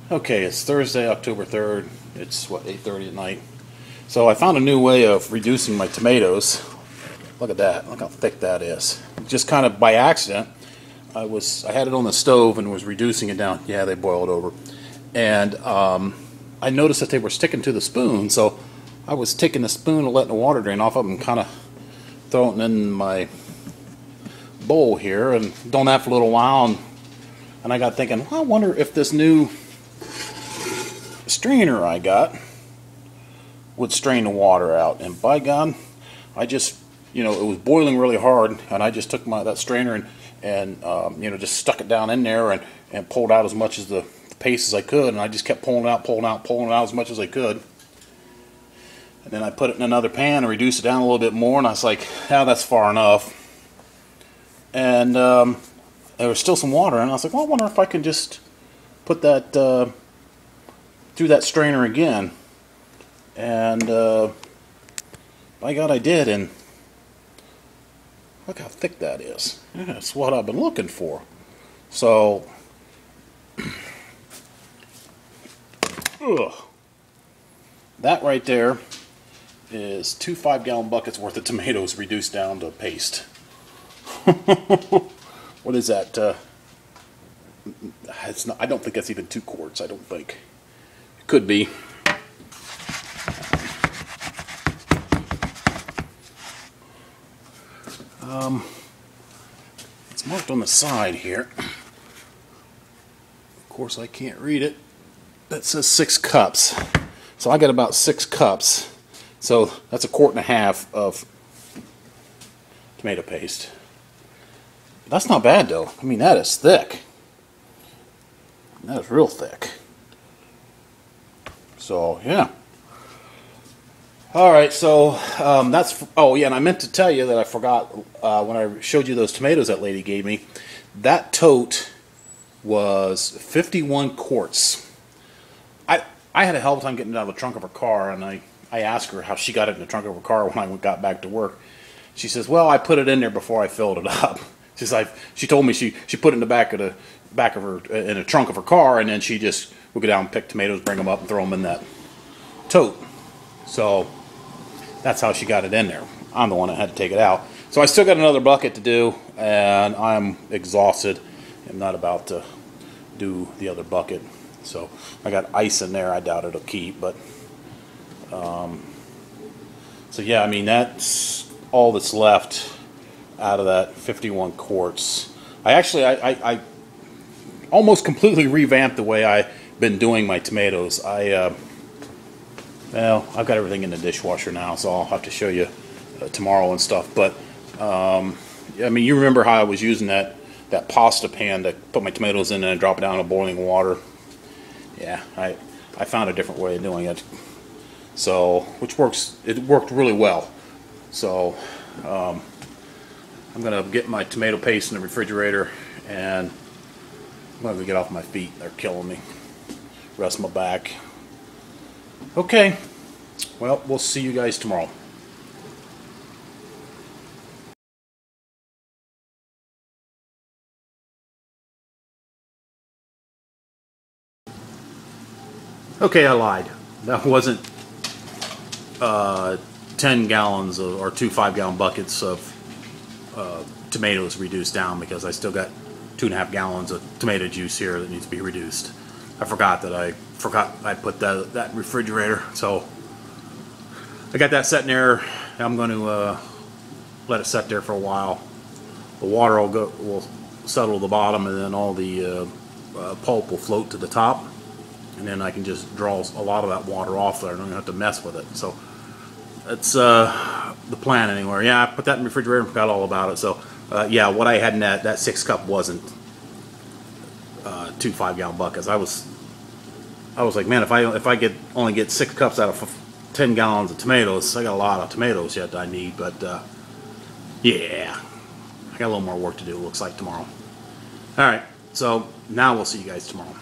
Okay, it's Thursday, October 3rd. It's, what, 8:30 at night. So I found a new way of reducing my tomatoes. Look at that. Look how thick that is. Just kind of by accident, I had it on the stove and was reducing it down. Yeah, they boiled over. And I noticed that they were sticking to the spoon, so I was taking the spoon and letting the water drain off of them and kind of throwing it in my bowl here and done that for a little while. And I got thinking, well, I wonder if this new strainer I got would strain the water out. And by God, I just, it was boiling really hard, and I just took that strainer and just stuck it down in there and pulled out as much as the paste as I could, and I just kept pulling it out as much as I could. And then I put it in another pan and reduced it down a little bit more, and I was like, yeah, that's far enough. And there was still some water, and I was like, well, I wonder if I can just put that through that strainer again. And by God, I did, and look how thick that is. Yeah, that's what I've been looking for. So, that right there is 2 5-gallon buckets worth of tomatoes reduced down to paste. What is that? It's not. I don't think that's even 2 quarts. I don't think. It could be. It's marked on the side here. Of course, I can't read it. That says 6 cups. So I got about 6 cups. So that's 1.5 quart of tomato paste. That's not bad though. I mean, that is thick. That is real thick. So yeah. Alright, so that's... Oh yeah, and I meant to tell you that I forgot when I showed you those tomatoes that lady gave me. That tote was 51 quarts. I had a hell of a time getting it out of the trunk of her car, and I asked her how she got it in the trunk of her car when I got back to work. She says, well, I put it in there before I filled it up. She told me she put it in the back of her in the trunk of her car, and then she just would go down and pick tomatoes, bring them up, and throw them in that tote. So that's how she got it in there. I'm the one that had to take it out. So I still got another bucket to do, and I'm exhausted. I'm not about to do the other bucket. So I got ice in there. I doubt it'll keep, but so yeah, I mean, that's all that's left out of that 51 quarts. I almost completely revamped the way I've been doing my tomatoes. Well, I've got everything in the dishwasher now, so I'll have to show you tomorrow and stuff. But I mean, you remember how I was using that pasta pan to put my tomatoes in and drop it down in boiling water. Yeah, I found a different way of doing it. So, it worked really well. So, I'm going to get my tomato paste in the refrigerator, and I'm going to get off my feet. They're killing me. Rest my back. Okay, well, we'll see you guys tomorrow. Okay, I lied. That wasn't 10 gallons or 2 5-gallon buckets of tomatoes reduced down, because I still got 2.5 gallons of tomato juice here that needs to be reduced. I forgot I put that in the refrigerator, so I got that sitting there. I'm going to let it sit there for a while. The water will settle to the bottom, and then all the pulp will float to the top. And then I can just draw a lot of that water off there. I don't have to mess with it. So that's the plan anyway. Yeah, I put that in the refrigerator and forgot all about it. So yeah, what I had in that 6 cup wasn't 2 5-gallon buckets. I was like, man, if I only get 6 cups out of 10 gallons of tomatoes, I got a lot of tomatoes yet that I need. But yeah, I got a little more work to do, it looks like, tomorrow. All right, so now we'll see you guys tomorrow.